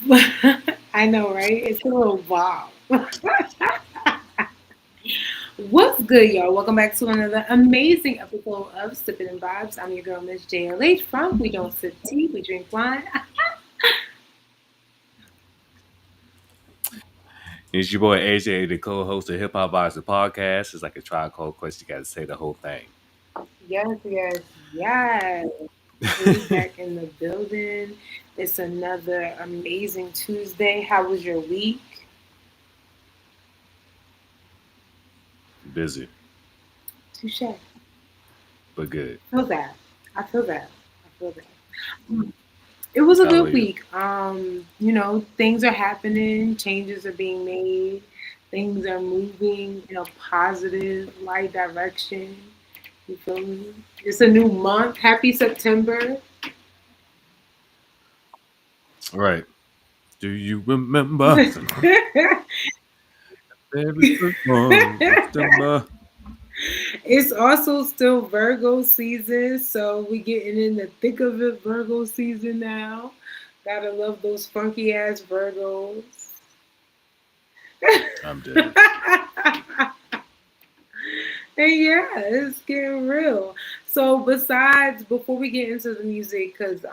I know, right? It's a little wow. What's good, y'all? Welcome back to another amazing episode of Sippin Vibes. I'm your girl, Miss JLH from We Don't Sip Tea, We Drink Wine. It's your boy AJ, the co-host of Hip Hop Vibes, the podcast. It's like a trial called quest. You got to say the whole thing. Yes, yes, yes. We back in the building. It's another amazing Tuesday. How was your week? Busy, Touche. but good. Feel that. I feel that. I feel that. It was a How good about you? week. Things are happening, changes are being made, things are moving in a positive, light direction. You feel me? It's a new month. Happy September. Right. Do you remember every first one of September? It's also still Virgo season, so we getting in the thick of it. Virgo season now. Gotta love those funky ass Virgos. I'm dead. And yeah, it's getting real. So besides, before we get into the music, because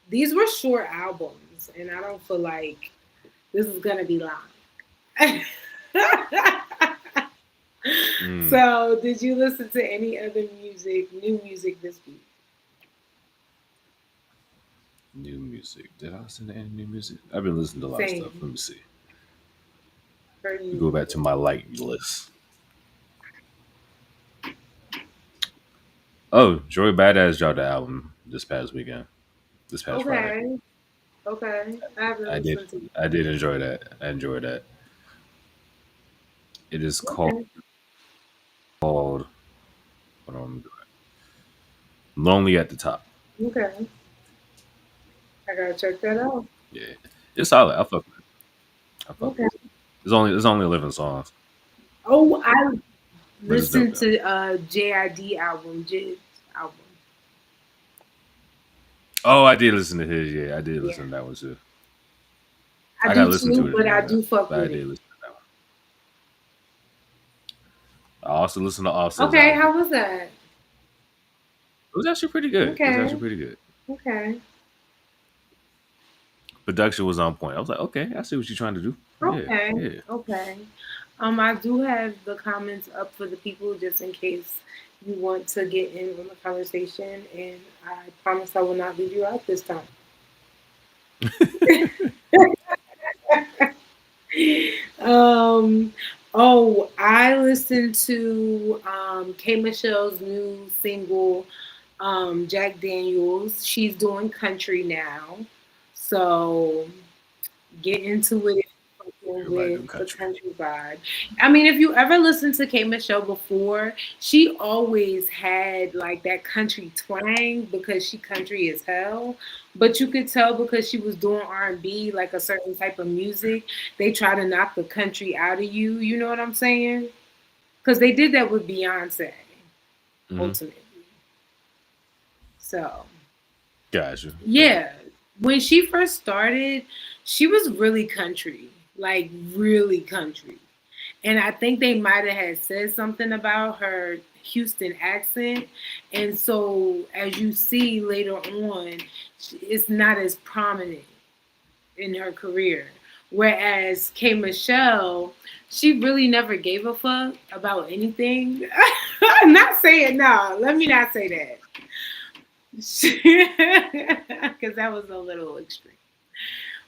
these were short albums, and I don't feel like this is gonna be long. Mm, So, did you listen to any other music, new music this week? new music. Did I listen to any new music? I've been listening to a lot of stuff. Same. Let me see. Heard We new go back to music. my like list. Oh, Joey Badass dropped the album this past weekend. This past Friday. Okay. Okay. I haven't I did. listened to it. I did enjoy that. I enjoyed that. It is Okay. called um, Lonely at the Top. Okay. I gotta check that out. Yeah, it's solid. I fuck with it. I fuck Okay. with it. It's only 11 songs, Oh, I but it's dope listened though. to JID album, Jid's album. Oh, I did listen to his. Yeah, I did Yeah. listen to that one too. I I do gotta listen too, to it but I again though. do fuck But I with did it. listen to that one. I also listened to Offset's Okay, album. how was that? It was actually pretty good. It was actually Okay. pretty good. Okay. Production was on point. I was like, okay, I see what you're trying to do. Yeah, Okay. yeah. Okay. I do have the comments up for the people just in case you want to get in on the conversation, and I promise I will not leave you out this time. um, I listened to K Michelle's new single, Jack Daniels. She's doing country now, so get into it Everybody do with the country. country vibe. I mean, if you ever listened to K Michelle before, she always had like that country twang because she country as hell. But you could tell because she was doing R&B, like a certain type of music, they try to knock the country out of you. You know what I'm saying? Because they did that with Beyonce, Hmm. ultimately. So Gotcha. Gotcha. yeah, when she first started, she was really country, like really country. And I think they might have had said something about her Houston accent. And so, as you see later on, it's not as prominent in her career. Whereas K Michelle, she really never gave a fuck about anything. I'm not saying no. Let me not say that. Because that was a little extreme.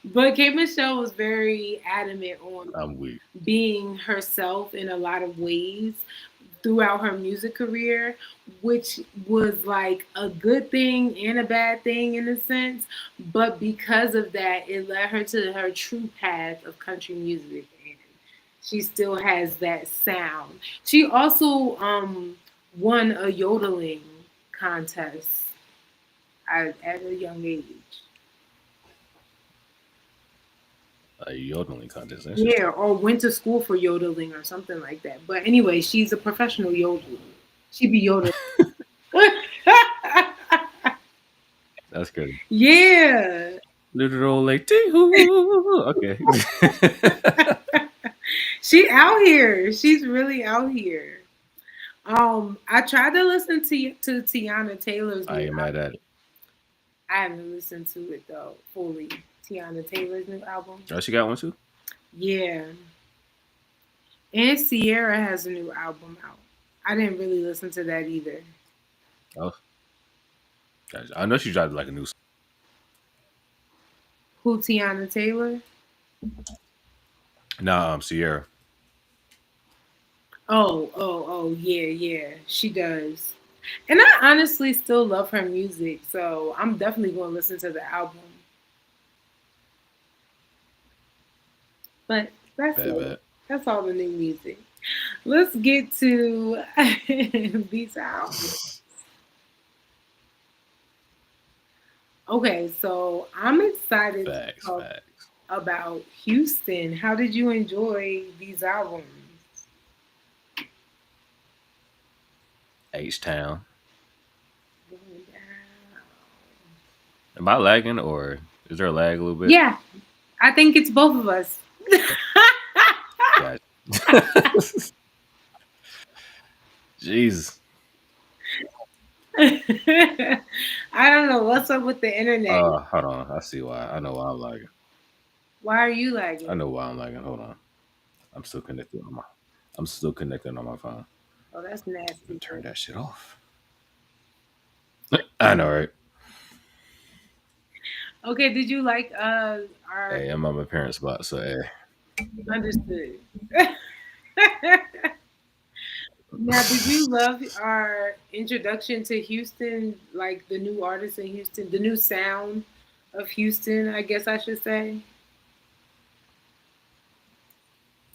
But K Michelle was very adamant on I'm weak. being herself in a lot of ways throughout her music career, which was like a good thing and a bad thing in a sense. But because of that, it led her to her true path of country music. And she still has that sound. She also won a yodeling contest at a young age. A yodeling contest. Yeah, Interesting. or went to school for yodeling or something like that. But anyway, she's a professional yodeler. She be yodeling. That's good. Yeah. Little old like tee-hoo. Okay. She out here. She's really out here. I tried to listen to Tiana Taylor's I new ain't mad album. at it. I haven't listened to it though fully. Tiana Taylor's new album. Oh, she got one too? Yeah, and Sierra has a new album out. I didn't really listen to that either. Oh, gotcha. I know she dropped like a new. Who Tiana Taylor? Nah, Sierra. Oh, yeah, yeah. She does. And I honestly still love her music, so I'm definitely going to listen to the album. But that's Bad, it. bad. That's all the new music. Let's get to these albums. Okay, so I'm excited to Facts, talk facts. about Houston. How did you enjoy these albums? H Town. Going down. Am I lagging or is there a lag a little bit? Yeah, I think it's both of us. Gotcha. Jesus. I don't know what's up with the internet. Hold on. I see why. I know why I'm lagging. Why are you I lagging? know why I'm lagging. Hold on. I'm still connected on my. I'm still connected on my phone. Oh, that's I'm gonna nasty. turn that shit off. I know, right? Okay, did you like our Hey, I'm on my parents' spot, so hey. understood? Now, did you love our introduction to Houston, like the new artists in Houston, the new sound of Houston, I guess I should say?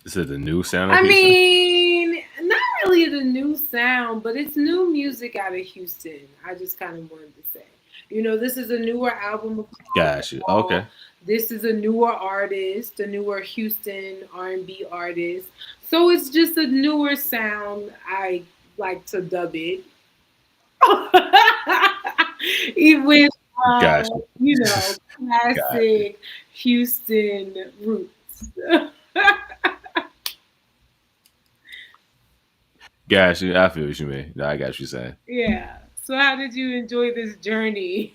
This is the new sound of I Houston. mean, not really the new sound, but it's new music out of Houston. I just kind of wanted to say. This is a newer album of Gotcha. Paul. Okay. This is a newer artist, a newer Houston R&B artist. So it's just a newer sound. I like to dub it. Even with, Gotcha. Gotcha. classic Houston roots. Gotcha. I feel what you mean. No, I got what you saying. Yeah. So how did you enjoy this journey?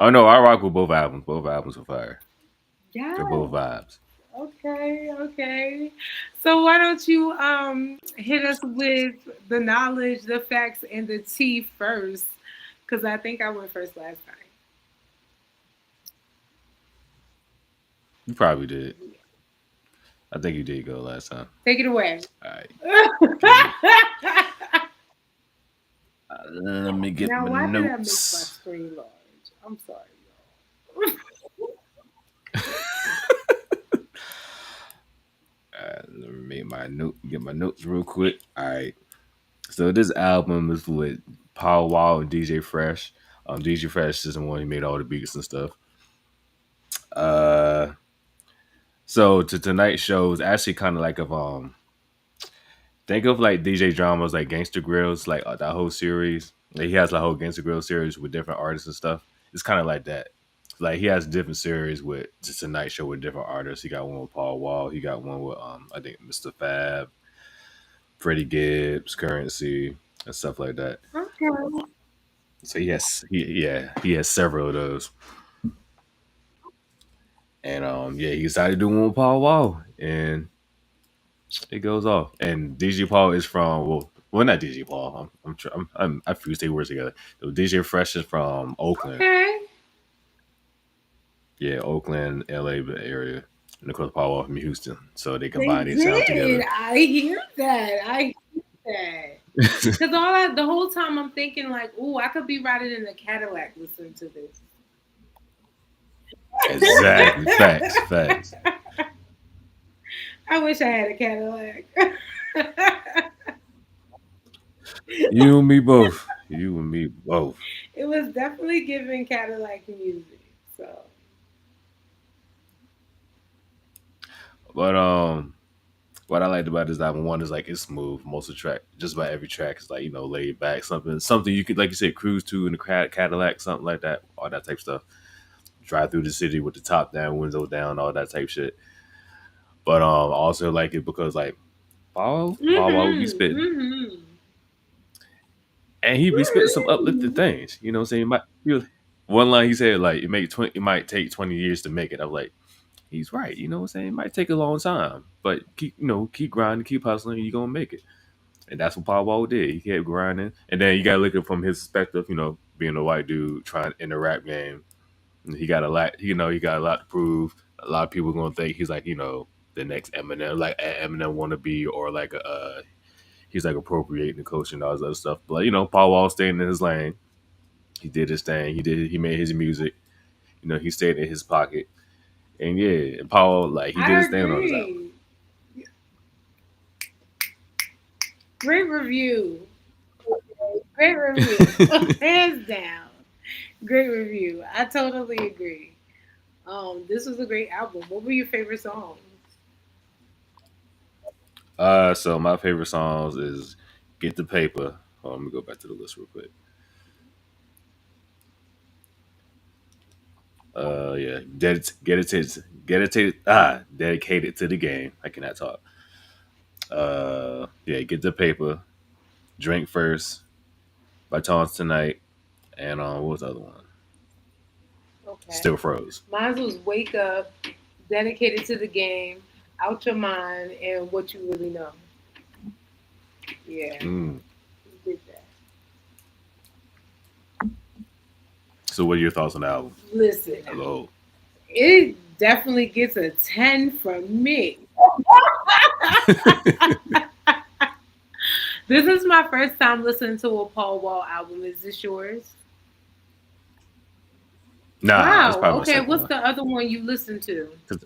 Oh no, I rock with both albums. Both albums are fire. They're Yeah. both vibes. Okay, okay. So why don't you hit us with the knowledge, the facts, and the tea first? Because I think I went first last time. You probably did. I think you did go last time. Take it away. All right. Let me get Now, my why did I make my notes. screen large? I'm sorry, y'all. Let me make my note. Get my notes real quick. All right. So this album is with Paul Wall and DJ Fresh. DJ Fresh is the one who made all the beats and stuff. Uh, so to tonight's show is actually kind of like think of like DJ Dramas like Gangster Grills, like that whole series. Like, he has like a whole Gangster Grill series with different artists and stuff. It's kind of like that. Like he has different series with the Tonight Show with different artists. He got one with Paul Wall. He got one with I think Mr. Fab, Freddie Gibbs, Currency, and stuff like that. Okay. So he has several of those. And he decided to do one with Paul Wall, and it goes off. And DJ Paul is from not DJ Paul. I fuse their words together. So DJ Fresh is from Oakland. Okay. Yeah, Oakland, LA area. And of course Paul Wall from Houston. So they They combine their sound did. together. I hear that. I hear that. Because the whole time I'm thinking like, oh, I could be riding in a Cadillac listening to this. Exactly. Facts. Facts. I wish I had a Cadillac. You and me both. You and me both. It was definitely giving Cadillac music. So But what I liked about this album, one is like it's smooth. Most of the track, just about every track is like laid back, something you could like you said cruise to in the Cadillac, something like that, all that type stuff. Drive through the city with the top down, windows down, all that type shit. But I also like it because like Paul would be Mm-hmm. spitting, Mm-hmm. and he'd be spitting some uplifting things. You know what I'm saying? One line he said like it might take 20 years to make it. I'm like, he's right. You know what I'm saying? It might take a long time, but keep grinding, keep hustling, and you're gonna make it. And that's what Paul Wall did. He kept grinding, and then you gotta look at it from his perspective. Being a white dude trying in the rap game, he got a lot. He got a lot to prove. A lot of people gonna think he's like the next Eminem, like Eminem wannabe, or like he's like appropriating the culture and all this other stuff. But Paul Wall stayed in his lane. He did his thing. He made his music. He stayed in his pocket. And yeah, and Paul like he did I his thing on his album. agree. Great review. Great review. Hands down. Great review. I totally agree. This was a great album. What were your favorite songs? So my favorite songs is "Get the Paper." Oh, let me go back to the list real quick. Yeah, dedicated to the game. I cannot talk. Yeah, "Get the Paper," "Drink First" by Tonite, and what was the other one? Okay. Still Froze. Mine was Wake Up, Dedicated to the Game, Out Your Mind, and What You Really Know. Yeah, Mm. we did that. So, what are your thoughts on the album Listen, as a whole? it definitely gets a 10 from me. This is my first time listening to a Paul Wall album. Is this yours? Nah, it's Wow. probably my Okay. second What's one. the other one you listened to? 'Cause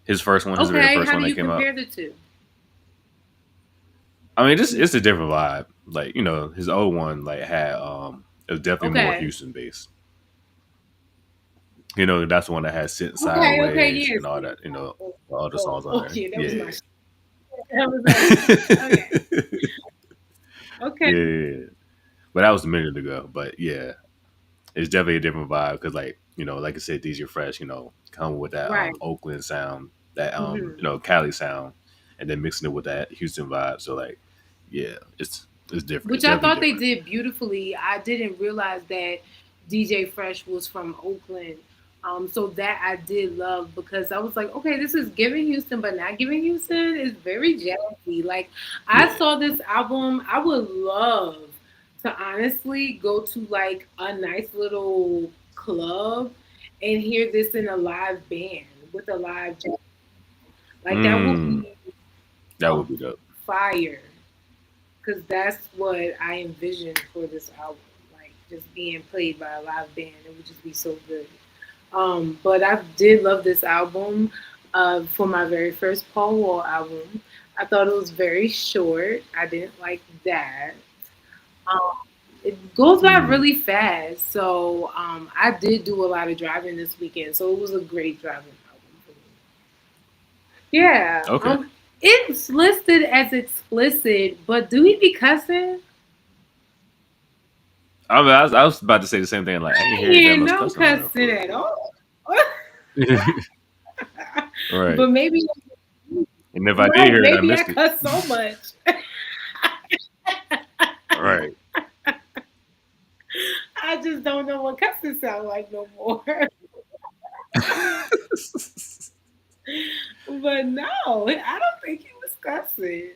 his first one, his very Okay. first How one do that you came out. compare the two? I mean, it's a different vibe. Like his old one like had it was definitely more Okay. Houston based. That's the one that has "Sitting Okay. Okay. Sideways" Yes. and all that. All the Oh, songs on there. okay. That was my. Yeah, That was my shit. Okay. Okay. yeah. But that was a minute ago. But yeah, it's definitely a different vibe because like I said, DJ Fresh, come with that Right. Oakland sound, that Hmm. Cali sound, and then mixing it with that Houston vibe. So like, yeah, it's different. It's Which I definitely thought they different. did beautifully. I didn't realize that DJ Fresh was from Oakland. So that I did love because I was like, okay, this is giving Houston, but not giving Houston. It's very jazzy. Like I Yeah. saw this album, I would love to honestly go to like a nice little club and hear this in a live band with a live jazz. Like that would Mm, be that a would be dope. fire because that's what I envisioned for this album. Like just being played by a live band, it would just be so good. But I did love this album for my very first Paul Wall album. I thought it was very short. I didn't like that. Um, it goes by Mm, really fast. So I did do a lot of driving this weekend. So it was a great driving album for me. Yeah. okay. It's listed as explicit, but do he be cussing? I was about to say the same thing. Like I ain't heard that Yeah, much no cussing on there cussing for at all. real. Right. But maybe, And if I did right, hear it, I maybe I missed it. cuss so much. Right. I just don't know what cussing sound like no more. But no, I don't think he was cussing.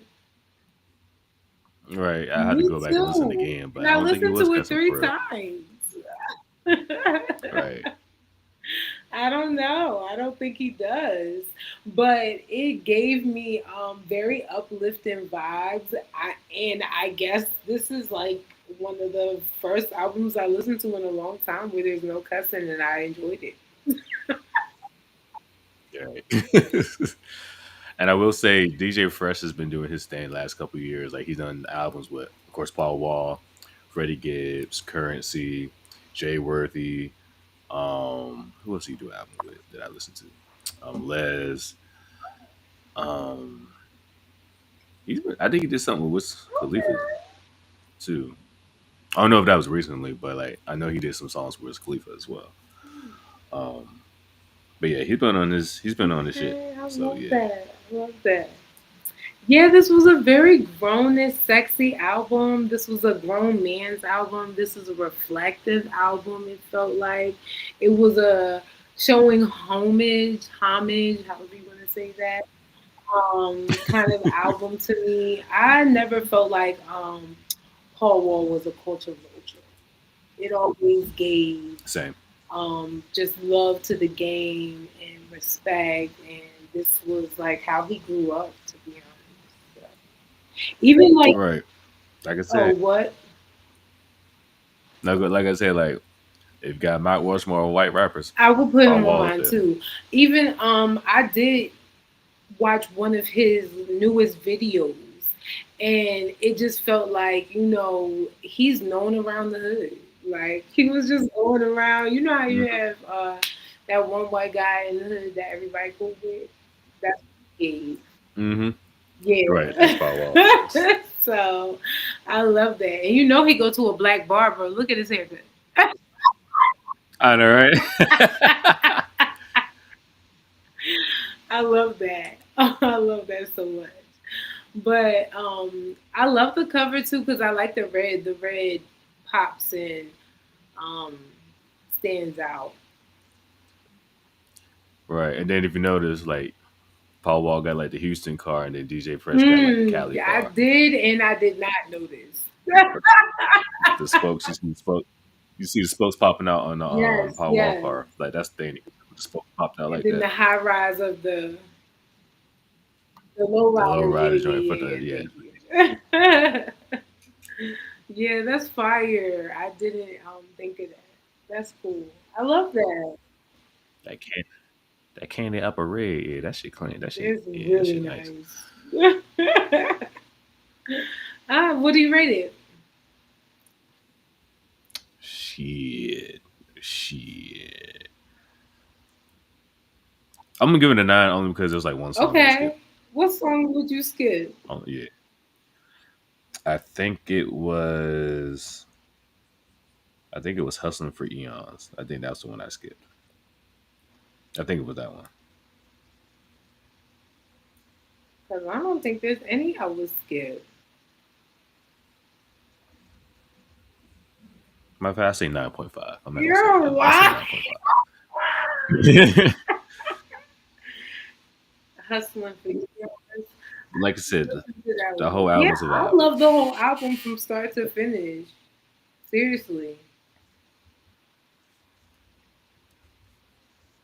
Right. I had to Me go back and listen too. again, but And I I don't think he listened was to it cussing three for real. times. Right. I don't know. I don't think he does. But it gave me very uplifting vibes. And I guess this is like one of the first albums I listened to in a long time where there's no cussing and I enjoyed it. Right. And I will say DJ Fresh has been doing his thing last couple of years. Like he's done albums with, of course, Paul Wall, Freddie Gibbs, Currency, Jay Worthy. Who else he do album with that I listen to? Les. Um, I think he did something with Wiz Khalifa too. I don't know if that was recently, but like I know he did some songs with Wiz Khalifa as well. Um, but yeah, he's been on this shit. Okay, I So love yeah, that. I love that. Yeah, this was a very grown and sexy album. This was a grown man's album. This is a reflective album. It felt like it was a showing homage, however you want to say that, kind of album to me. I never felt like Paul Wall was a culture vulture. It always gave same. just love to the game and respect, and this was like how he grew up, to be honest. So, even like, Right. Like I oh, said, what? like I said, like if you got Mount Rushmore of white rappers, I would put Paul him on Wall up mine there. too. Even I did watch one of his newest videos, and it just felt like, he's known around the hood. Like he was just going around. You know how you Mm-hmm. have that one white guy in the hood that everybody cool with. That's Gabe. Mm-hmm. Right. That's Yeah. Paul Wall. Yes. So I love that. And he go to a black barber. Look at his haircut. I know, right? I love that. I love that so much. But I love the cover too because I like the red. The red pops and um, stands out. Right. And then if you notice, like Paul Wall got like the Houston car, and then DJ Fresh got like the Hmm. Cali I car. did, and I did not notice. The spokes, you see the spokes popping out on the Yes, Paul Wall yes. car. Like that's the thing. The spokes popped out And like then the that. high rise of the low The low rider. Yeah, rider joint for yeah, the yeah. yeah. Thank you. Yeah, that's fire. I didn't think of that. That's cool. I love that. That can that candy upper red. Yeah, that shit clean. That shit It's yeah, that really shit nice. nice. What do you rate it? Shit. Shit. I'm gonna give it a 9 only because there's like one song I Okay. skipped. What song would you skip? Oh yeah. I think it was Hustling for Eons. I think that's the one I skipped. I think it was that one. Because I don't think there's any I would skip. My fact, I say 9.5. I'm not gonna say You're I say what? 9.5. Hustling for you. Like I said, Listen to that the one. whole Yeah, album's a I vibe. love the whole album from start to finish. Seriously.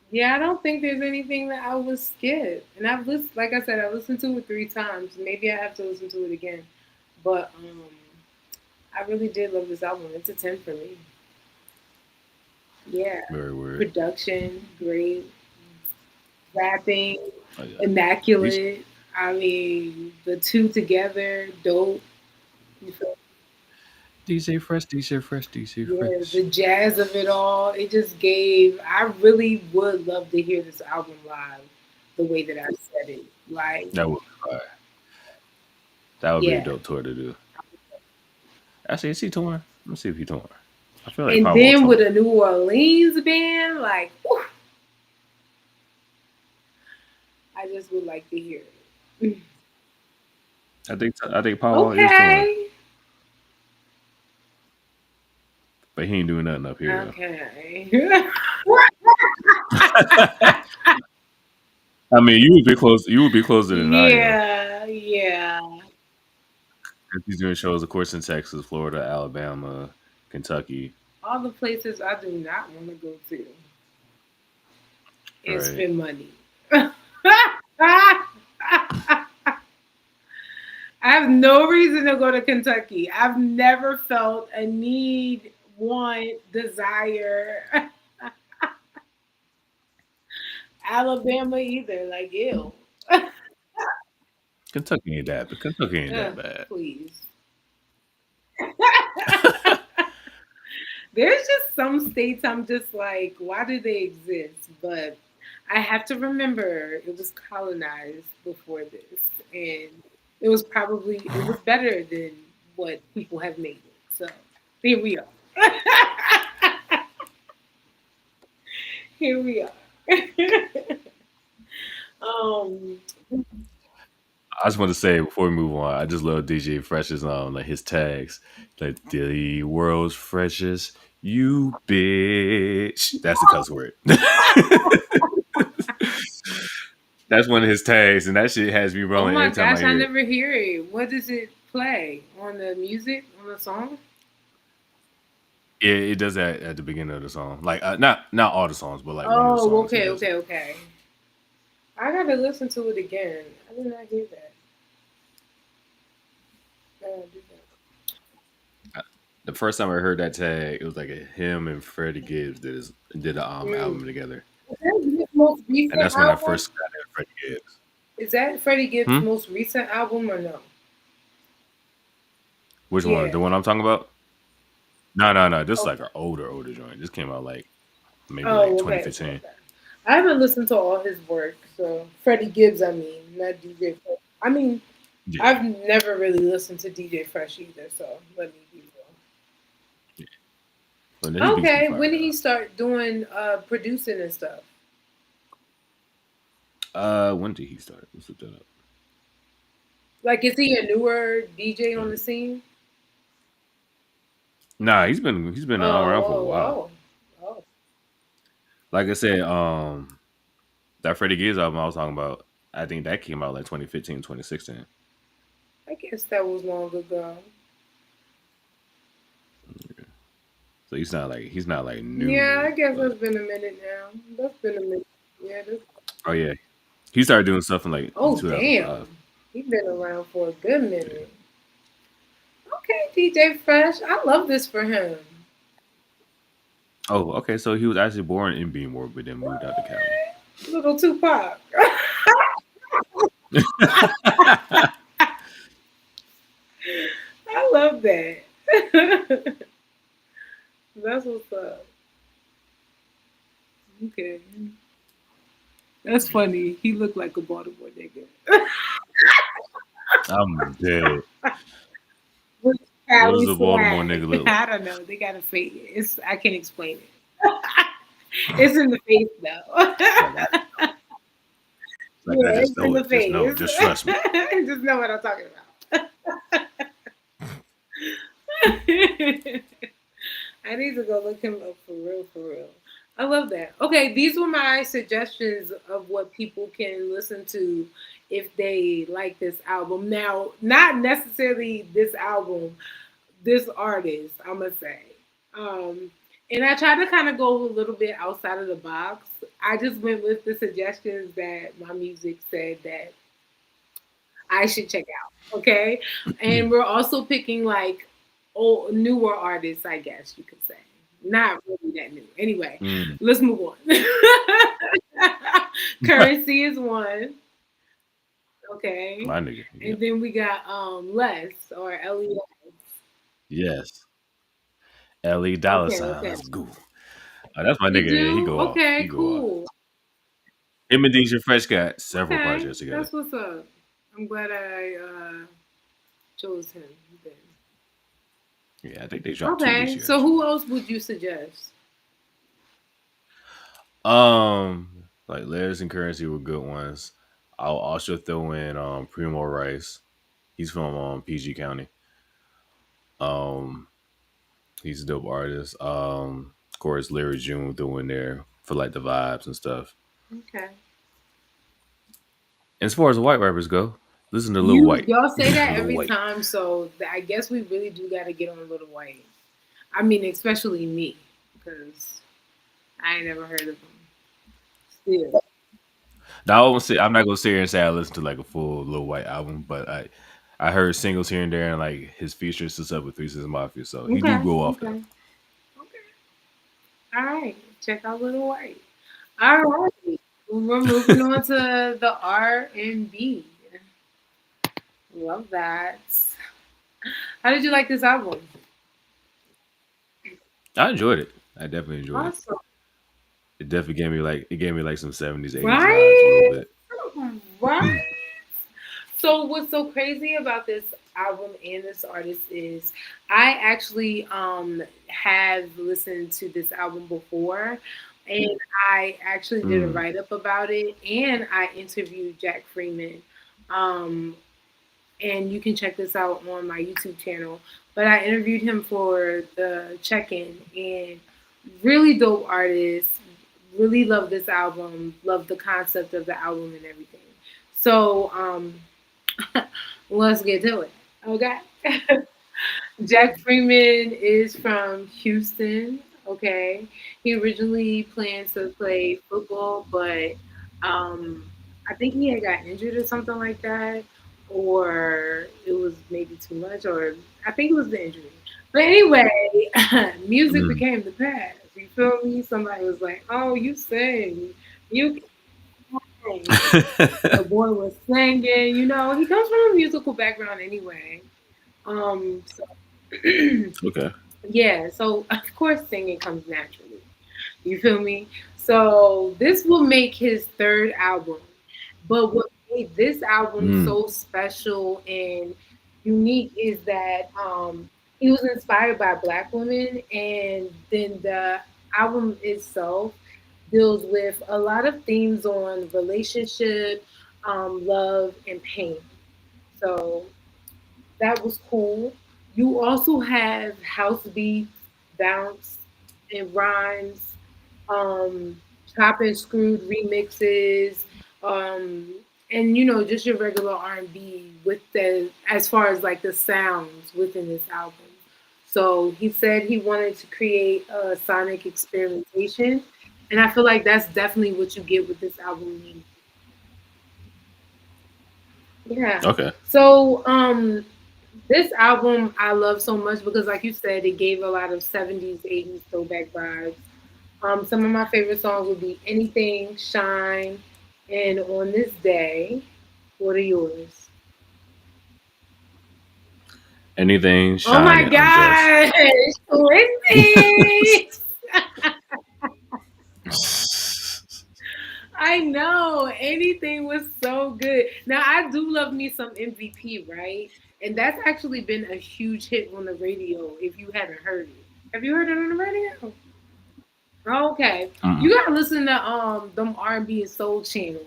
Yeah, I don't think there's anything that I would skip. And I've listened, like I said, I listened to it 3 times. Maybe I have to listen to it again. But I really did love this album. It's a 10 for me. Yeah. Very weird. Production, great. Rapping, Oh, yeah. immaculate. I mean, the two together, dope. You feel DJ Fresh, DJ Fresh, DJ Yeah, Fresh. the jazz of it all, it just gave. I really would love to hear this album live, the way that I said it. Like, That would be fire. That would be a yeah. dope tour to do. Actually, is he touring? Let me see if he touring. I feel like And Power then with touring. a New Orleans band, like, whew, I just would like to hear it. I think Power is touring, Okay. but he ain't doing nothing up here Okay. though. I mean, you would be close. You would be closer than I am. Yeah, yeah. 'Cause he's doing shows, of course, in Texas, Florida, Alabama, Kentucky. All the places I do not want to go to and Right. spend money. I have no reason to go to Kentucky. I've never felt a need, want, desire. Alabama either. Like, ew. Kentucky ain't that, but Kentucky ain't that Ugh, bad. please. There's just some states I'm just like, why do they exist? But I have to remember it was colonized before this, and it was better than what people have made it. So here we are. Here we are. um, I just want to say before we move on, I just love DJ Fresh's like his tags, like the world's freshest, you bitch. That's the cuss word. That's one of his tags, and that shit has me oh rolling my every time I gosh, I hear it. never hear it. What does it play on the music on the song? Yeah, it does that at the beginning of the song. Like not all the songs, but like one of the Oh, songs he okay, does it. okay, okay. I gotta listen to it again. I did not hear that. I gotta do that. Uh, The first time I heard that tag, it was like him and Freddie Gibbs did a Mm. album together, Is that his most and recent that's when I album? first got into Freddie Gibbs. Is that Freddie Gibbs' Hmm? most recent album or no? Which one? Yeah. The one I'm talking about? No, no, no. This is like Okay. an older joint. This came out like maybe like Oh, okay, okay, 2015. okay. I haven't listened to all his work, so Freddie Gibbs, I mean, not DJ Fresh. I mean, Yeah. I've never really listened to DJ Fresh either, so let me be Yeah. But his real. beats be Okay, when fire did he though. start doing producing and stuff? When did he start? Let's look that up. Like, is he a newer DJ on Uh, the scene? Nah, he's been around for a Oh, while. oh, oh, oh. Like I said, that Freddie Gibbs album I was talking about, I think that came out like 2015, 2016. I guess that was long ago. So he's not like Yeah, new, I guess but that's been a minute now. That's been a minute. Yeah. oh yeah, he started doing stuff in like Oh, damn. 2005. He's been around for a good Yeah. minute. Okay, DJ Fresh. I love this for him. Oh, okay. So he was actually born in Beanmore, but then moved out to Cali. Little Tupac. I love that. That's what's up. Okay. That's funny. He looked like a Baltimore nigga. I'm dead. With What does Cali a Baltimore swag. nigga look I don't know. They got a face. I can't explain it. It's in the face though. like? Like I Yeah, just it's in know the it. Just know. face. Just trust me. Just know what I'm talking about. I need to go look him up for real, for real. I love that. Okay, these were my suggestions of what people can listen to if they like this album. Now, not necessarily this album, this artist, I must say. Um, and I tried to kind of go a little bit outside of the box. I just went with the suggestions that my music said that I should check out. Okay. And we're also picking like old newer artists, I guess you could say. Not really that new. Anyway, Mm, let's move on. Currency is one. Okay. my nigga. And Yep. then we got Les or Elliot. Yes. L.E. Dollar Okay, Sign. okay. Let's go. That's my You nigga. Yeah, he do? go off. He Okay, go off. cool. Him and DJ Fresh got several Okay. projects together. That's what's up. I'm glad I chose him then. Yeah, I think they dropped two this Okay. year So actually. who else would you suggest? Like Layers and Currency were good ones. I'll also throw in Primo Rice. He's from PG County. Um, he's a dope artist. Of course, Larry June threw in there for like the vibes and stuff. Okay. And as far as the white rappers go, listen to Lil You White. y'all say that Lil every White. time, so I guess we really do got to get on Little White. I mean, especially me, because I ain't never heard of him. Still, Now I won't say I'm not gonna sit here and say I listened to like a full Lil White album, but I heard singles here and there and like his features and stuff with Three Six Mafia, so he do okay, go off though. okay, okay. All right, check out Little White. All right, we're moving on to the R&B. Love that. How did you like this album? I enjoyed it. I definitely enjoyed it. Awesome. It definitely gave me like some 70s, 80s vibes a little Right? bit. Right? So what's so crazy about this album and this artist is I actually have listened to this album before, and I actually did a Mm, write up about it, and I interviewed Jack Freeman. Um, and you can check this out on my YouTube channel. But I interviewed him for the check-in, and really dope artist. Really love this album. Love the concept of the album and everything. So let's get to it. Okay. Jack Freeman is from Houston. Okay. He originally planned to play football, but I think he had got injured or something like that, or it was maybe too much, or I think it was the injury. But anyway, music mm. became the past. You feel me? Somebody was like, "Oh, you sing, you can sing." The boy was singing. You know, he comes from a musical background anyway. So Okay. yeah, so of course singing comes naturally. You feel me? So this will make his third album. But what made this album Mm, so special and unique is that he was inspired by black women, and then the album itself deals with a lot of themes on relationship, love, and pain. So that was cool. You also have house beats, bounce, and rhymes, um, chop and screwed remixes, um, and you know just your regular R&B with the as far as like the sounds within this album. So he said he wanted to create a sonic experimentation, and I feel like that's definitely what you get with this album. Yeah. okay. So this album I love so much because, like you said, it gave a lot of 70s, 80s throwback vibes. Some of my favorite songs would be Anything, Shine, and On This Day. What are yours? Anything, Oh shine, my and undress. gosh, Quincy! I know anything was so good. Now I do love me some MVP, right? And that's actually been a huge hit on the radio. If you haven't heard it, have you heard it on the radio? Okay, Mm. you gotta listen to them R&B and soul channels.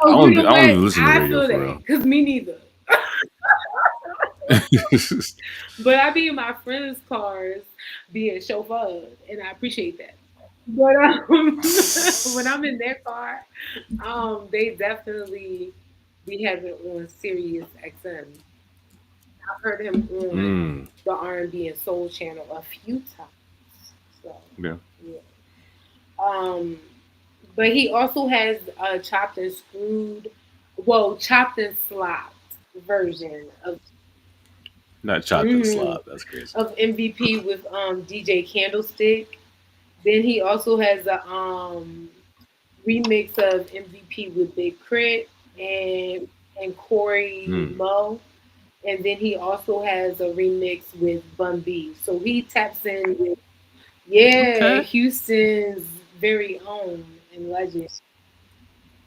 I Oh, you don't. know I don't what? even listen to I radio feel for that real. because me neither. But I be in my friends' cars being chauffeured, and I appreciate that. But when I'm in their car, they definitely be having on Sirius XM. I've heard him on Mm. the R&B and soul channel a few times. So Yeah. yeah. Um, but he also has a chopped and screwed, well, chopped and slopped version Not chopped and mhm, slop. That's crazy. of MVP with DJ Candlestick. Then he also has a remix of MVP with Big Crit and Corey Mm. Mo. And then he also has a remix with Bun B. So he taps in with, yeah, Okay. Houston's very own and legend.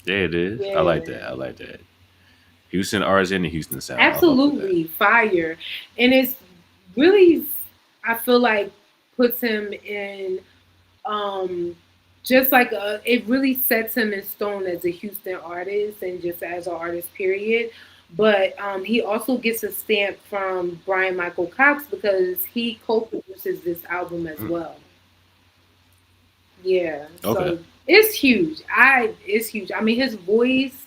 Yeah, it is. I like Yeah, that. I like that. Houston artists and the Houston sound. I fuck with that. absolutely fire. And it's really, I feel like, puts him in um just like it really sets him in stone as a Houston artist and just as an artist period. But he also gets a stamp from Brian Michael Cox because he co-produces this album as Mm. well. Yeah, Okay. so it's huge. It's huge. I mean, his voice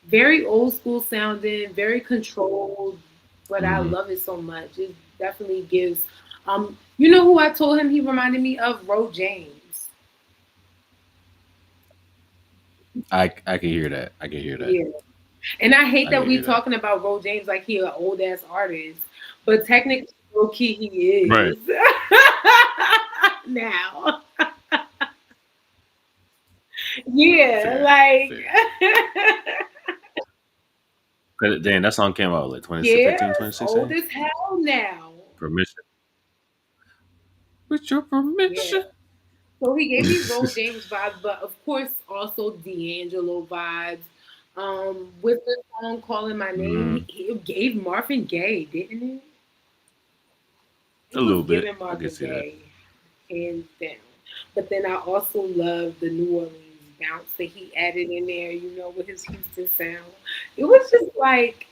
very old school sounding, very controlled, but I Hmm. love it so much. It definitely gives. You know who I told him he reminded me of? Ro James. I can hear that. I can hear that. Yeah. And I hate I can that we hear that. talking about Ro James like he an old ass artist, but technically, low key he Right. is now. Yeah, Fair. like Fair. 'Cause, damn, that song came out like 2015, yes, old 2016. as hell now. Permission. With your Yeah. permission. So he gave me Ro James vibes, but of course also D'Angelo vibes. With the song "Calling My Name," Mm, he gave Marvin Gaye, didn't it? a It was little bit. giving I can Marvin see that. Gaye, hands down. But then I also love the New Orleans bounce that he added in there, with his Houston sound. It was just like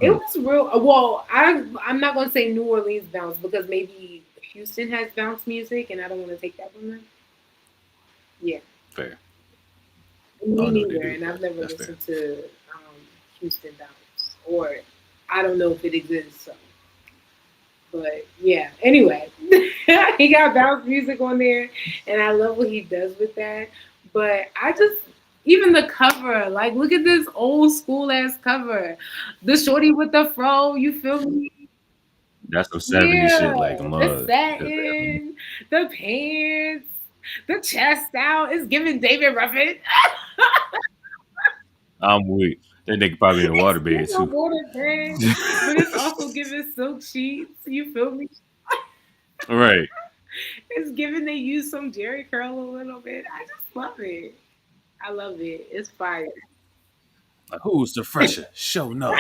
it Hmm, was real. Well, I'm not gonna say New Orleans bounce because maybe Houston has bounce music, and I don't want to take that from them. Yeah, fair. I me don't know what they neither. do, And but I've never that's fair. listened to Houston bounce, or I don't know if it exists. So. But yeah, anyway, he got bounce music on there, and I love what he does with that. But I just, even the cover, like, look at this old school ass cover. The shorty with the fro, you feel me? That's some 70s Yeah, shit, like the the mud. Because satin, the pants, the chest out. It's giving David Ruffin. I'm weak. That nigga probably in the It's water bed giving too. water pants, but it's also giving silk sheets. You feel me? Right. It's giving they use some Jerry curl a little bit. I just love it. I love it. It's fire. Like, who's the fresher? Show enough.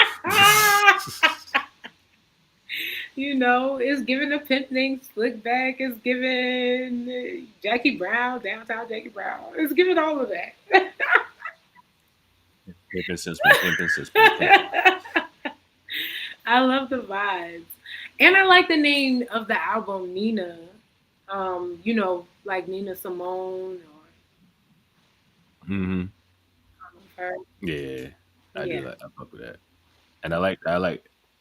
It's giving a pimp named Slick back. It's giving Jackie Brown, downtown Jackie Brown. It's giving all of that. Pimpin' since been pimpin' since been pimpin'. I love the vibes. And I like the name of the album, Nina. Like Nina Simone or Hmm. her. Yeah, I do Yeah. like. I fuck with that, and I like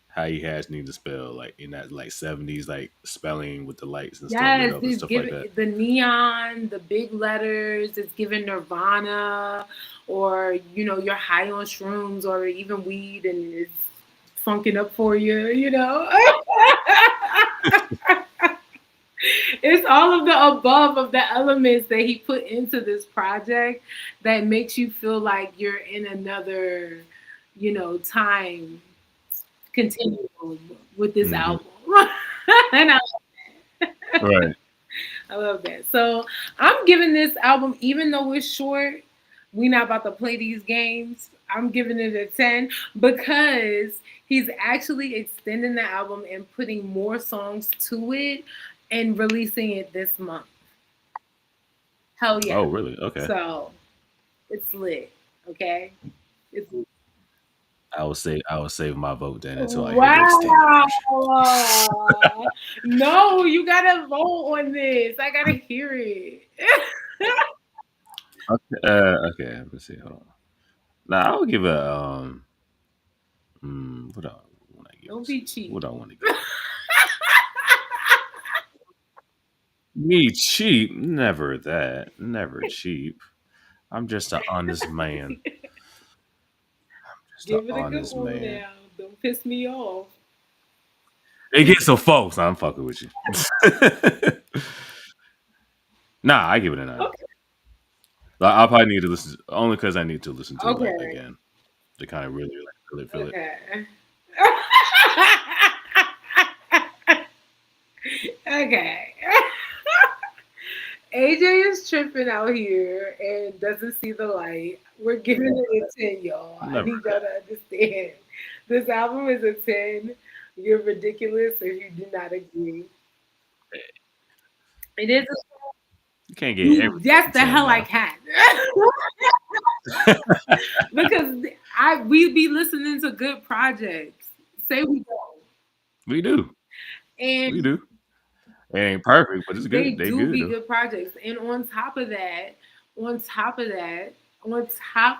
how he has need to spell like in that like 70s like spelling with the lights and stuff lit Yes, up and it's stuff like giving that. the neon, the big letters. It's giving Nirvana, or you're high on shrooms or even weed, and it's funking up for you. It's all of the above of the elements that he put into this project that makes you feel like you're in another, time continuum with this Hmm. album. And Right. I love that. So I'm giving this album, even though it's short, we not about to play these games. I'm giving it a 10 because he's actually extending the album and putting more songs to it and releasing it this month. Hell yeah. Oh, really? Okay. So it's lit. Okay. It's I will save my vote then until I hear the extended version. wow. No, you gotta vote on this. I gotta hear it. Okay. Okay. Let's see. Hold on. Now I'll give a what do I want to give Don't this? be cheap. What do I want to give? Me cheap? Never that. Never cheap. I'm just an honest man. Just an Give it a good honest one man. now. Don't piss me off. It gets so folks. I'm fucking with you. Nah, I give it a 9. Okay. Like, I'll probably need to listen only because I need to listen to it like Okay. again to kind of really like feel it. Okay. Okay. AJ is tripping out here and doesn't see the light. We're giving it a 10, y'all. I Never need y'all to understand. This album is a 10. You're ridiculous if you do not agree. It is you can't get everything that's the 10 hell I now. can. Because we be listening to good projects. Say we don't. We do. We And do. It ain't perfect, but it's they good. They do good be though. good projects. And on top of that, on top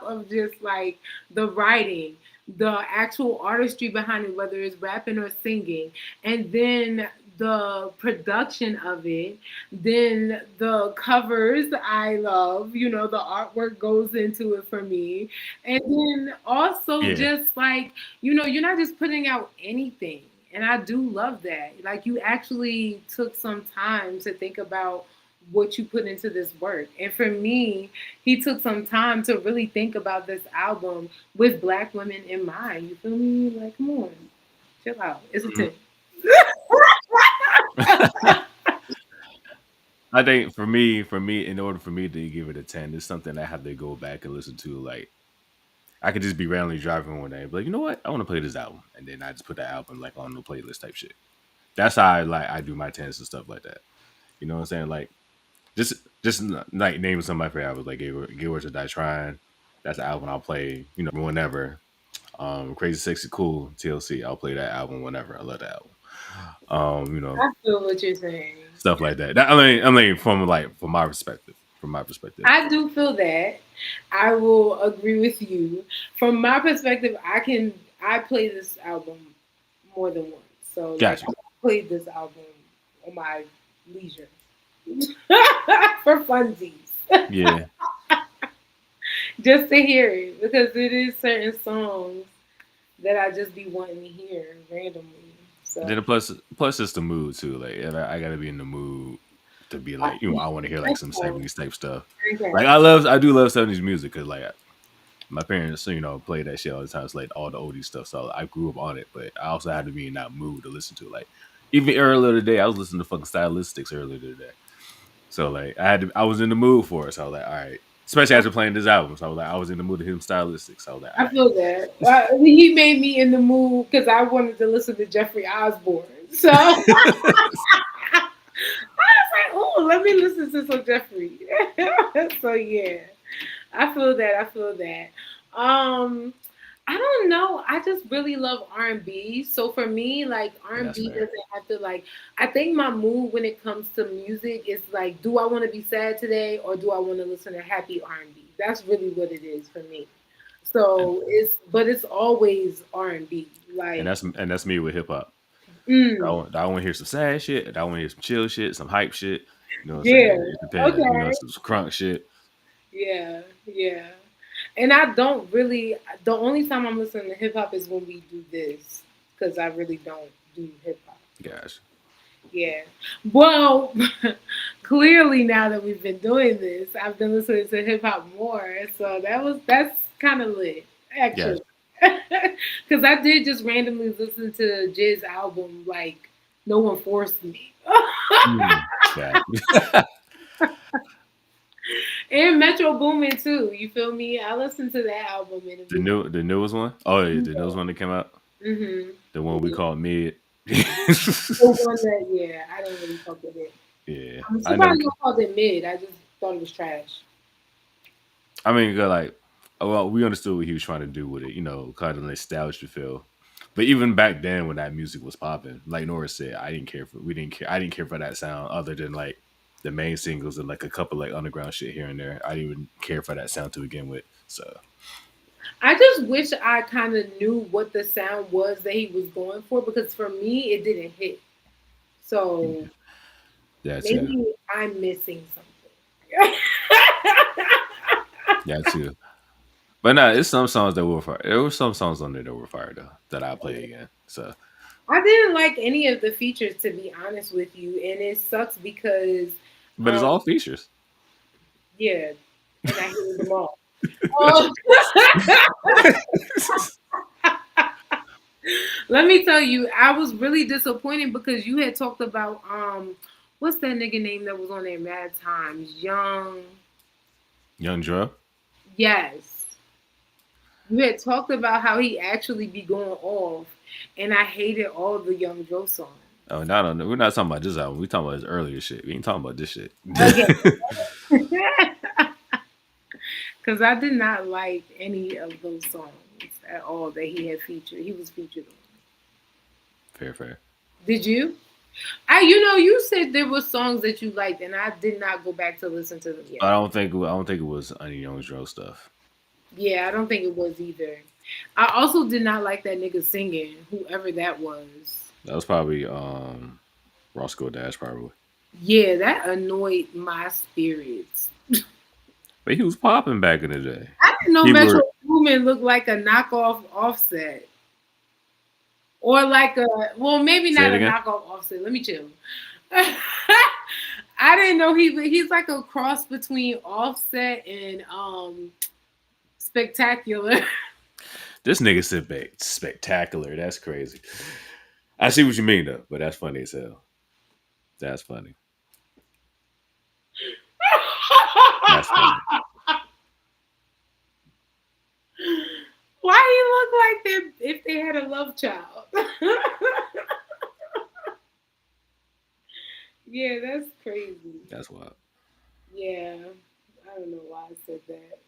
of just like the writing, the actual artistry behind it, whether it's rapping or singing, and then the production of it, then the covers I love, the artwork goes into it for me. And then also Yeah. just like, you're not just putting out anything. And I do love that. Like you actually took some time to think about what you put into this work. And for me, he took some time to really think about this album with black women in mind. You feel me? Like, come on, chill out. It's a Mhm. 10. I think for me, in order for me to give it a 10, it's something I have to go back and listen to. Like I could just be randomly driving one day, but like, you know what? I want to play this album, and then I just put that album like on the playlist type shit. That's how I do my tens and stuff like that. You know what I'm saying? Like just just like naming some of my favorite albums, like Get Where to Die Trying. That's the album I'll play, whenever. Crazy Sexy Cool, TLC. I'll play that album whenever. I love that album. I feel what you're saying. Stuff like that. I mean, from my perspective. From my perspective. I do feel that. I will agree with you. From my perspective, I play this album more than once. So like Gotcha. I played this album on my leisure for funsies. Yeah. Just to hear it because it is certain songs that I just be wanting to hear randomly. Then So the plus it's the mood too. Like I gotta be in the mood to be I, like, I want to hear like some okay. 70s type stuff. Okay. Like I do love 70s music because like my parents, play that shit all the time. It's like all the oldie stuff. So I grew up on it, but I also had to be in that mood to listen to. Like even earlier today, I was listening to fucking Stylistics earlier today. So like I was in the mood for it. So I was like, all right. Especially after playing this album. So I was like, I was in the mood to hear some Stylistics. So I was like, all I right. feel that. He made me in the mood because I wanted to listen to Jeffrey Osborne. So I was like, oh, let me listen to some Jeffrey. So yeah, I feel that. I feel that. Um, I don't know. I just really love R&B. So for me, like That's R&B fair. doesn't have to like. I think my mood when it comes to music is like, do I want to be sad today or do I want to listen to happy R&B? That's really what it is for me. And, So but it's always R&B. and Like, that's me with hip hop. mm, I want to hear some sad shit. I want to hear some chill shit, some hype shit. You know what I'm saying? yeah, It depends. okay, Some crunk shit. yeah, yeah. And I don't really. The only time I'm listening to hip hop is when we do this because I really don't do hip hop. Gosh. Yeah. Well, clearly now that we've been doing this, I've been listening to hip hop more. So that's kind of lit, Gosh. actually. Because I did just randomly listen to Jiz's album, like no one forced me. Mm. Gosh. And Metro Boomin too. You feel me? I listened to that album in a The newest one? Oh yeah, the newest video. one that came out. Mm-hmm. The one we Yeah. call mid. The one that I didn't really fuck with it. Yeah. I'm I never surprised you called it mid. I just thought it was trash. I mean, like, well, we understood what he was trying to do with it, kind of nostalgia feel. But even back then, when that music was popping, like Nora said, we didn't care. I didn't care for that sound, other than like the main singles and like a couple like underground shit here and there. I didn't even care for that sound to begin with. So I just wish I kind of knew what the sound was that he was going for because for me it didn't hit. So that too, maybe I'm missing something. that too. But nah, it's some songs that were fire. There were some songs on there that were fire though that I play again. So, I didn't like any of the features to be honest with you, and it sucks because, but it's um, all features. yeah, and I hated them all. Oh, let me tell you, I was really disappointed because you had talked about what's that nigga name that was on there mad times? Young. Young Dro. Yes. You had talked about how he actually be going off, and I hated all the Young Joe songs. Oh, no, we're not talking about this album. We talking about his earlier shit. We ain't talking about this shit. Okay. Because I did not like any of those songs at all that he had featured. He was featured on. Fair, fair. Did you? You said there were songs that you liked, and I did not go back to listen to them yet. I don't think it was any Young Dro stuff. Yeah, I don't think it was either. I also did not like that nigga singing, whoever that was. That was probably Roscoe Dash probably. Yeah, that annoyed my spirits. But he was popping back in the day. I didn't know He Metro were Boomin looked like a knockoff Offset, or like maybe say not it a again. knockoff Offset. Let me chill. I didn't know he's like a cross between Offset and Spectacular. This nigga said spectacular. That's crazy. I see what you mean though, but that's funny as hell. That's funny. That's funny. Why he look like they if they had a love child? Yeah, that's crazy. That's wild. Yeah, I don't know why I said that.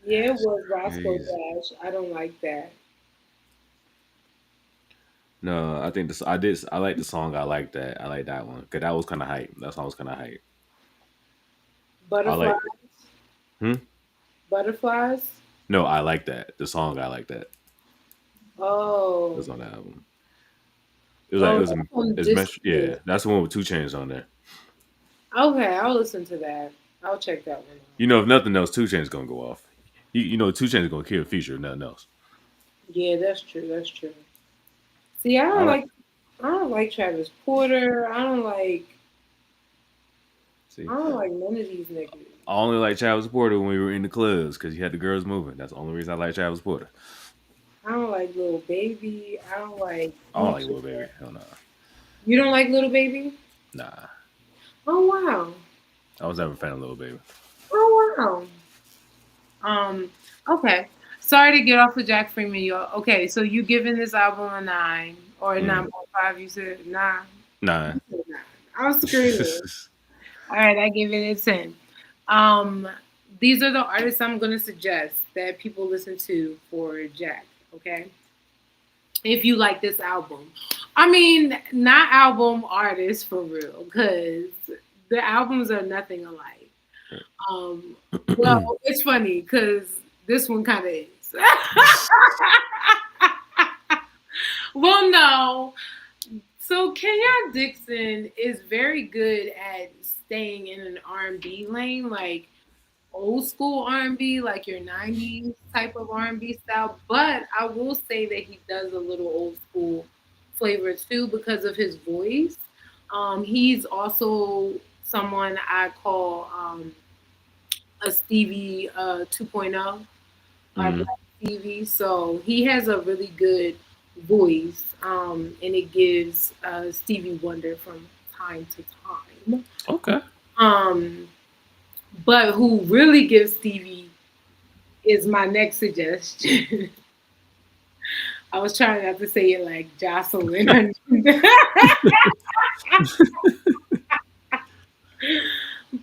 Yeah, it That's was Roscoe crazy. Dash. I don't like that. No, I think this. I did. I like the song. I like that. I like that one because that was kind of hype. That song was kind of hype. I Butterflies. like. Hmm. Butterflies. No, I like that. The song. I like that. It Oh, was on the album. It was like it oh, was. that's on It's this. yeah. That's the one with 2 Chainz on there. Okay, I'll listen to that. I'll check that one out. You know, if nothing else, 2 Chainz gonna go off. You know, 2 Chainz gonna kill Future. If nothing else. Yeah, that's true. That's true. See, I like. I don't like Travis Porter. See, I don't like none of these niggas. I only like Travis Porter when we were in the clubs because you had the girls moving. That's the only reason I like Travis Porter. I don't like Little Baby. I don't like I don't like Future. Lil Baby. Hell no. You don't like Little Baby? Nah. Oh wow. I was never a fan of Lil Baby. Oh wow. Okay. Sorry to get off of Jack Freeman, y'all. Okay, so you giving this album a 9 or a Mm. 9.5? You said 9. Nah. You said 9. I'm screaming. All right, I give it a 10. Um, these are the artists I'm gonna suggest that people listen to for Jack. Okay, if you like this album, I mean, not album artists for real, because the albums are nothing alike. Well, it's funny because this one kind of is. Well, no. So Kenyon Dixon is very good at staying in an R&B lane, like old school R&B, like your 90s type of R&B style. But I will say that he does a little old school flavor too because of his voice. He's also someone I call a Stevie 2.0, our Mm. Black Stevie. So he has a really good voice, and it gives Stevie Wonder from time to time. Okay. Um, but who really gives Stevie is my next suggestion. I was trying not to say it like Jocelyn.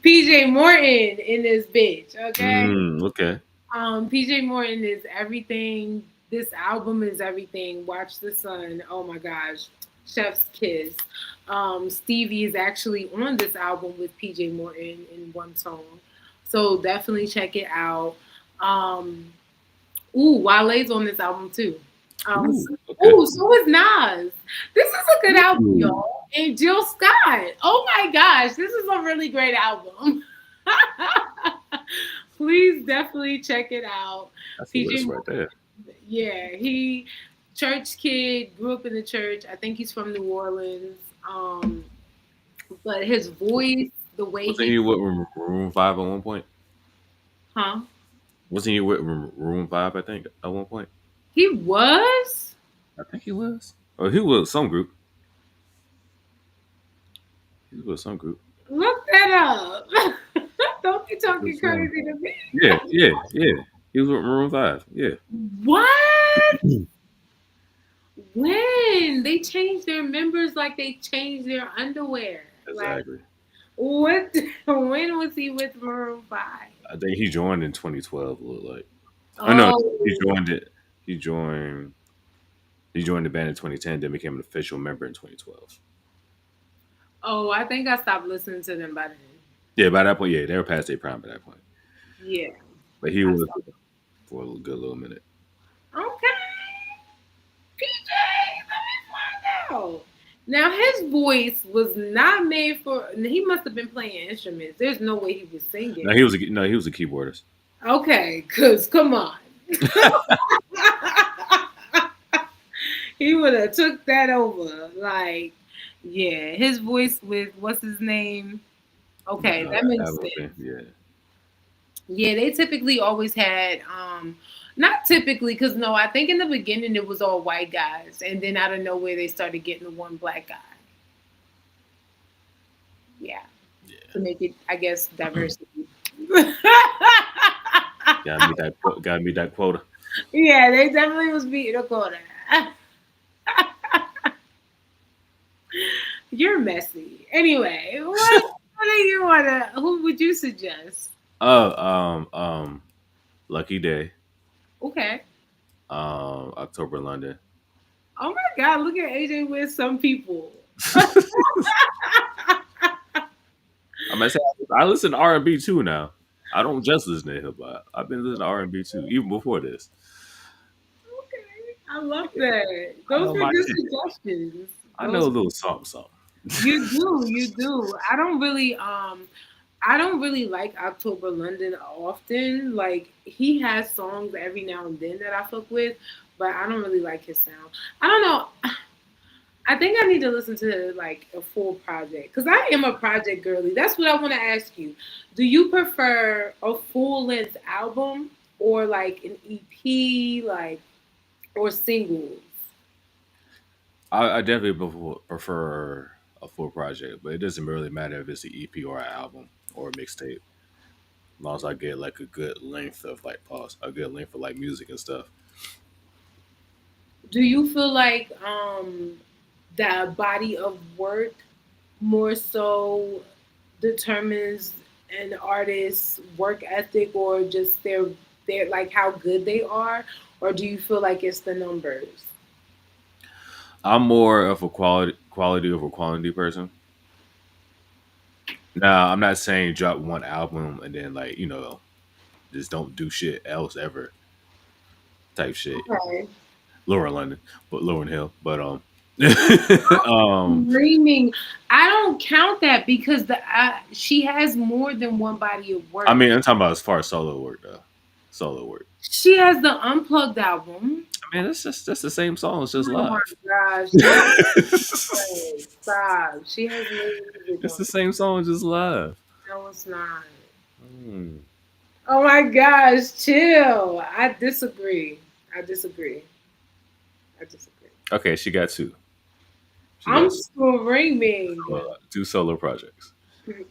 PJ Morton in this bitch, okay? Okay. PJ Morton is everything. This album is everything. Watch the Sun. Oh my gosh. Chef's Kiss. Stevie is actually on this album with PJ Morton in one song. So definitely check it out. Um, Wale's on this album too. Ooh. Okay. So is Nas. This is a good album, Ooh. y'all. And Jill Scott. Oh my gosh, this is a really great album. Please definitely check it out. That's a PJ list right Morton, there. yeah, he church kid, grew up in the church. I think he's from New Orleans. But his voice, the way Wasn't he, he with Room 5 at one point? huh? Wasn't he with Room 5? I think at one point. He was. I think he was. Or he was some group. He was some group. Look that up. Don't be talking Was, uh, crazy to me. yeah. He was with Maroon 5. Yeah. What? When they changed their members like they changed their underwear? Like Exactly. what? When was he with Maroon Five? I think he joined in 2012. Look like. Oh no, he Oh, joined it. He joined. He joined the band in 2010. Then became an official member in 2012. oh, I think I stopped listening to them by then. Yeah, by that point, yeah, they were past their prime by that point. Yeah, But he I was stopped. for a good little minute. Okay, PJ, let me find out. Now his voice was not made for. He must have been playing instruments. There's no way he was No, singing. he was a keyboardist. Okay, cause come on. He would have took that over. Like, yeah, his voice with what's his name? Okay, that makes Avril sense. Lavigne, yeah. Yeah, they typically always had not typically, because no, I think in the beginning it was all white guys, and then out of nowhere they started getting the one black guy. Yeah, Yeah, to make it, I guess, diversity. gotta meet that quota. Yeah, they definitely was beating a quota. You're messy. Anyway, what do you wanna? Who would you suggest? Oh, Lucky Day, Okay. October London. Oh my God! Look at AJ with some people. I might say I listen to R&B too now. I don't just listen to hip hop. I've been listening to R&B too, even before this. Okay, I love that. I Those know were my good shit. suggestions. I know a Those little something, something. you do, you do. I don't really like October London often. Like he has songs every now and then that I fuck with, but I don't really like his sound. I don't know. I think I need to listen to like a full project because I am a project girly. That's what I want to ask you. Do you prefer a full length album or like an EP, like or singles? I definitely prefer a full project, but it doesn't really matter if it's an EP or an album or a mixtape. As long as I get like a good length of like pause, a good length of like music and stuff. Do you feel like the body of work more so determines an artist's work ethic or just their like how good they are, or do you feel like it's the numbers? I'm more of a quality over quantity person. Now, I'm not saying drop one album and then like just don't do shit else ever type shit. Okay. Lower London, but Lauren Hill, but um, Screaming. I don't count that because she has more than one body of I work. mean, I'm talking about as far as solo work though. Solo work. She has the unplugged album. I mean, that's the same song. It's just Oh my live. gosh, no, stop. She has new music It's on. the same song, just live. No, it's not. Hmm. Oh my gosh, chill. I disagree. I disagree. I disagree. Okay, she got two. She I'm got screaming. two solo projects.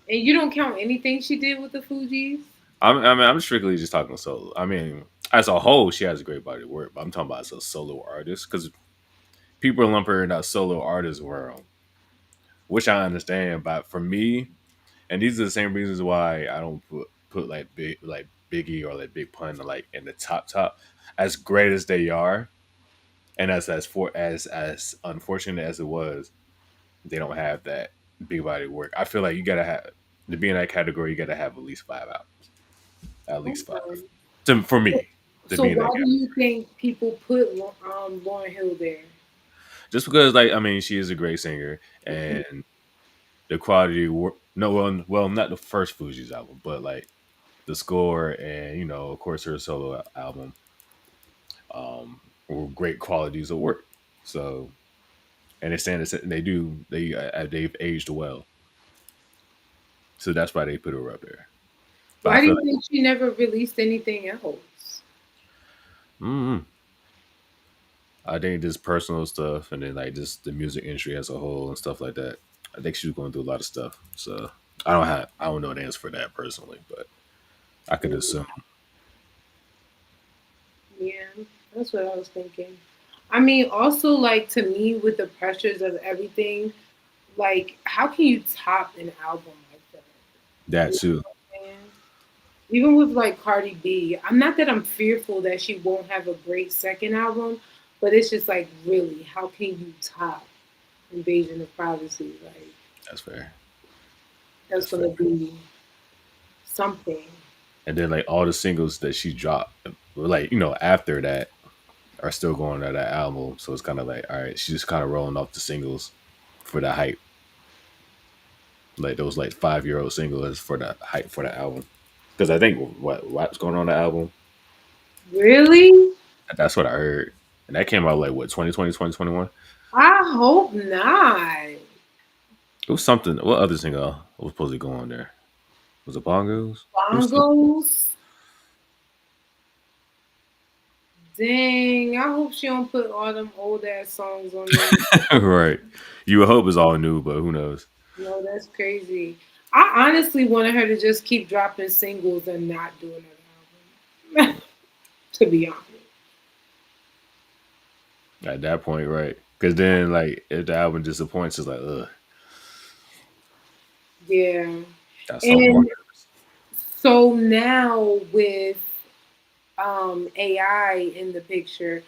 And you don't count anything she did with the Fugees? I'm strictly just talking solo. I mean, as a whole, she has a great body of work, but I'm talking about as a solo artist because people lump her in that solo artist world, which I understand. But for me, and these are the same reasons why I don't put like Biggie or like Big Pun like in the top. As great as they are, and as unfortunate as it was, they don't have that big body work. I feel like you gotta have to be in that category. You gotta have at least 5 albums, at least five. Okay. For me, to So be in why that do category, you think people put Lauren Hill there? just because like I mean she is a great singer and the quality work. No, well, not the first Fuji's album, but like the score and of course her solo album were great qualities of work. So and they stand they've aged well, so that's why they put her up there. But I Why do feel you like think she never released anything else? mm, I think just personal stuff and then like just the music industry as a whole and stuff like that. I think she was going through a lot of stuff. So I don't know the answer for that personally, but I could assume. Yeah, that's what I was thinking. I mean, also like to me with the pressures of everything, like how can you top an album like that? That You know too. what I'm saying? Even with like Cardi B, I'm not that I'm fearful that she won't have a great second album, but it's just like really, how can you top Invasion of Privacy? Like That's fair. that's That's fair. gonna be something. And then like all the singles that she dropped, like after that, are still going to that album. So it's kind of like, all right, she's just kind of rolling off the singles for the hype, like those like 5 year old singles for the hype for the album. Because I think what's going on the album, Really? that's what I heard, and that came out like what 2020 2021. I hope not. It was something. What other single was supposed to go on there? Was it Bongos? It was something. Bongos. Dang, I hope she don't put all them old ass songs on there. Right. You would hope it's all new, but who knows? No, that's crazy. I honestly wanted her to just keep dropping singles and not do another album. To be honest. At that point, right? Because then, like, if the album disappoints, it's like, ugh, Yeah. got so more And nervous. so now with AI in the picture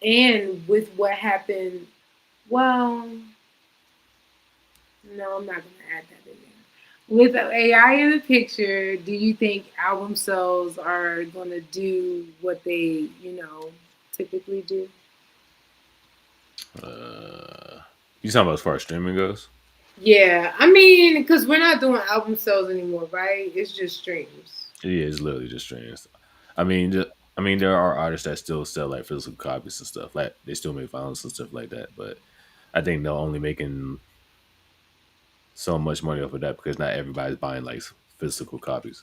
and with what happened, well, no, I'm not gonna add that in there. With AI in the picture, do you think album sales are gonna do what they, typically do? Uh, you talking about as far as streaming goes? Yeah, I mean, because we're not doing album sales anymore, right? It's just streams. Yeah, it's literally just streams. I mean, I mean, there are artists that still sell like physical copies and stuff. Like they still make vinyls and stuff like that. But I think they're only making so much money off of that because not everybody's buying like physical copies.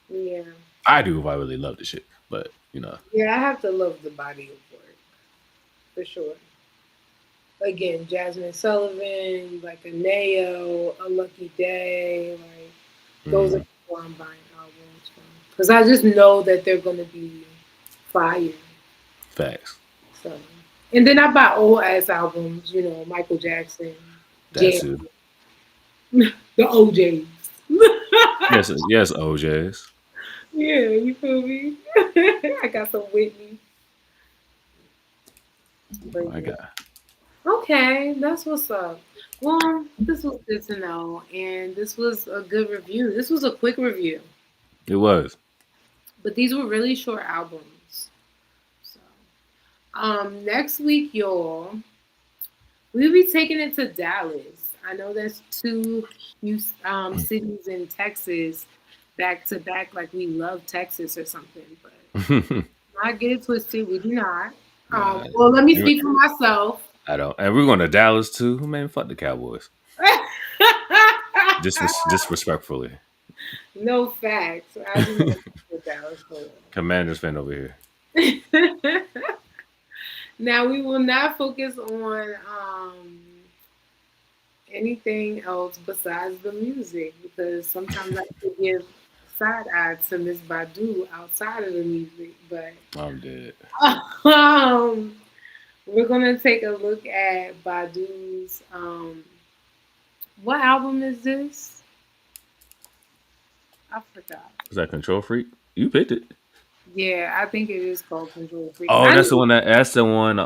Yeah, I do if I really love the shit, but you know, yeah, I have to love the body of work for sure. Again, Jasmine Sullivan, like a Neo, a Lucky Day, like those are hmm people I'm buying albums from because I just know that they're gonna be fire. facts. So, and then I buy old ass albums, Michael Jackson, That Jam, too. the OJs. Yes, yes, OJ's. Yeah, you feel me? I got some Whitney. But My yeah. God, Okay, that's what's up. Well, this was good to know, and this was a good review. This was a quick review, it was. but these were really short albums. So, next week, y'all, we'll be taking it to Dallas. I know that's two cities in Texas back to back, like we love Texas or something, but not get it twisted. We do not. Nah, Well, let me speak for myself. I don't. And we're going to Dallas too. Man, fuck the Cowboys. Disrespectfully. No facts. I do not with Dallas Commanders fan over here. for Now we will not focus on anything else besides the music because sometimes I could give side eye to Miss Badu outside of the music. But I'm dead. um, we're gonna take a look at Badu's. What album is this? I forgot. Is that Control Freak? You picked it. Yeah, I think it is called Control Freak. Oh, I that's the knew. one. That's the one.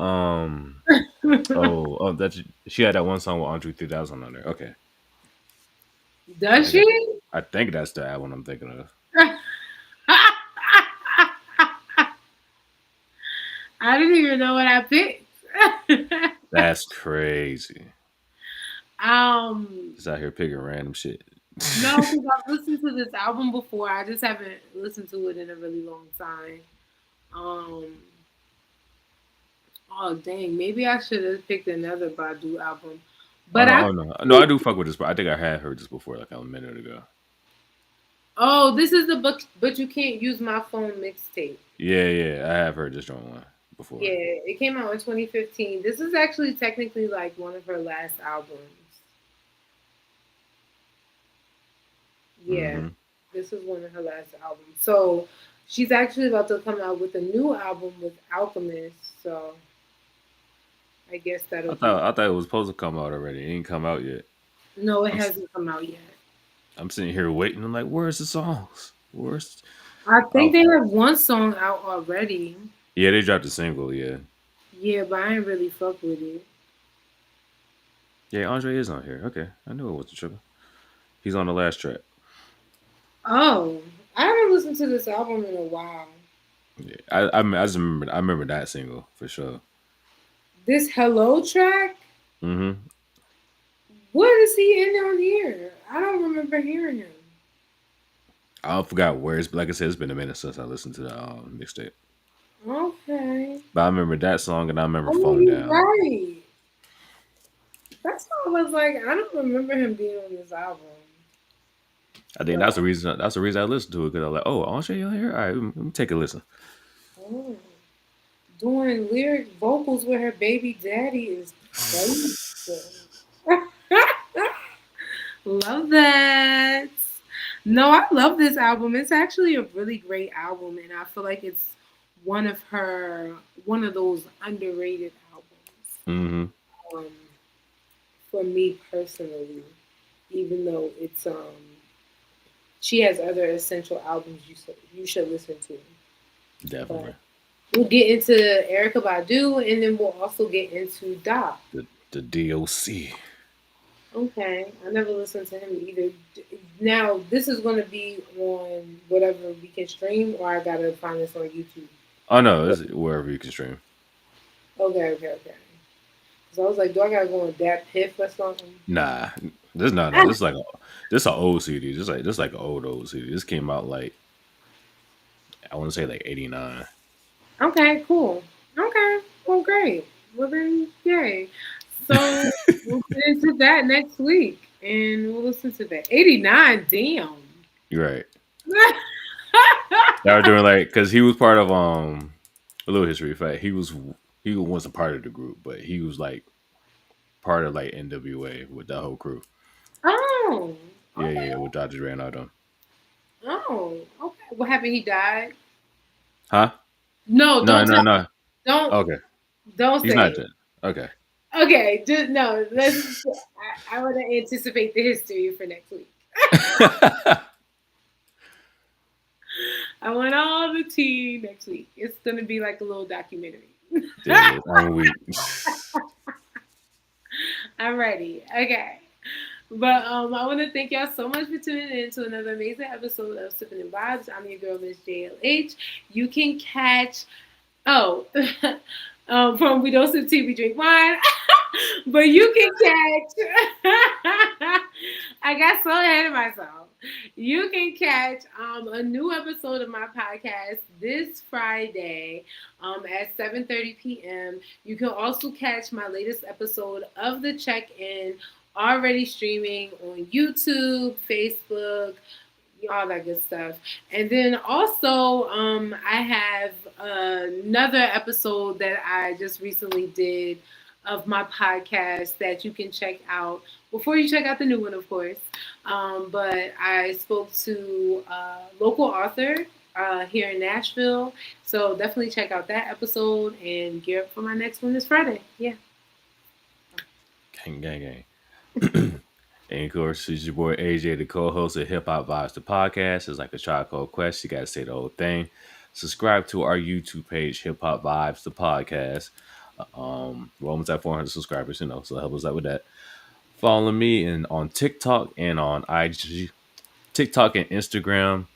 Oh, that's she had that one song with Andre 3000 on there. Okay, I Does think she? I think that's the album I'm thinking of. I didn't even know what I picked. That's crazy. um, Just out here picking random shit. no, because I've listened to this album before. I just haven't listened to it in a really long time. Um, oh dang, maybe I should have picked another Badu album. Oh But no, I, oh no, no! I do fuck with this. But I think I had heard this before, like a minute ago. oh, this is the book, but you can't use my phone mixtape. Yeah, yeah, I have heard this joint one Yeah, before. it came out in 2015. This is actually technically like one of her last albums. Yeah, hmm this is one of her last albums. So she's actually about to come out with a new album with Alchemist. So I guess that'll be. I thought it was supposed to come out already. It ain't come out yet. No, it I'm s- hasn't come out yet. I'm sitting here waiting. I'm like, where's the songs? Where's I think oh they have one song out already. yeah, they dropped a single. Yeah, Yeah, but I ain't really fuck with it. yeah. Andre is on here. Okay, I knew it was the triple. He's on the last track. Oh, I haven't listened to this album in a while. Yeah, I just remember I remember that single for sure. This Hello track, hmm what is he in on here? I don't remember hearing him. I forgot where it's. Like I said, it's been a minute since I listened to the mixtape. Okay. But I remember that song and I remember Oh, no, Phone you're Down. right. That's why I was like, I don't remember him being on this album. I think But that's the reason I listened to it because I was like, oh, Andre on here. All right, let me take a listen. oh, doing lyric vocals with her baby daddy is crazy. Love that. No, I love this album. It's actually a really great album, and I feel like it's one of her one of those underrated albums. Mm-hmm. Um, for me personally, even though she has other essential albums you should listen to. Definitely. But we'll get into Erica Badu, and then we'll also get into Doc. The DOC. Okay, I never listened to him either. Now this is going to be on whatever we can stream, or I gotta find this on YouTube. Oh no, it's wherever you can stream. Okay. So I was like, do I gotta go on that Piff or something? Nah, this no no. This is like this an old CD. This like an old CD. This came out like I want to say like '89. Okay, cool. Okay, well, great. Well then, yay. So we'll get into that next week, and we'll listen to that. 89, damn. You're right. They were doing like because he was part of a little history fact. He was a part of the group, but he was like part of like NWA with that whole crew. Oh, Yeah, okay. yeah, with Dr. Dre and all them. Oh, okay. What happened? He died? Huh? No, No, don't no, tell. no. Don't Okay, don't he's say not it. dead. Okay. Okay, just no. Let's. I want to anticipate the history for next week. I want all the tea next week. It's gonna be like a little documentary. Yeah, I'm weak. I'm ready. Okay. But I want to thank y'all so much for tuning in to another amazing episode of Sippin Vibes. I'm your girl, Miss JLH. You can catch oh from We Don't Sip Tea, We Drink Wine. But you can catch I got so ahead of myself. You can catch a new episode of my podcast this Friday at 7:30 p.m. You can also catch my latest episode of the check-in already streaming on YouTube, Facebook, all that good stuff. And then also, I have another episode that I just recently did of my podcast that you can check out before you check out the new one, of course. But I spoke to a local author here in Nashville. So definitely check out that episode and gear up for my next one this Friday. Yeah. Gang, gang, gang. And of course, it's your boy AJ, the co-host of Hip Hop Vibes, the podcast. It's like a charcoal quest. You got to say the whole thing. Subscribe to our YouTube page, Hip Hop Vibes, the podcast. We're almost at 400 subscribers, so help us out with that. Follow me on TikTok and on IG, TikTok and Instagram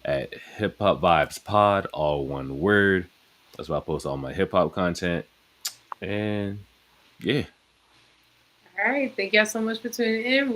at Hip Hop Vibes Pod, all one word. That's where I post all my hip hop content. And yeah. All right. Thank y'all so much for tuning in.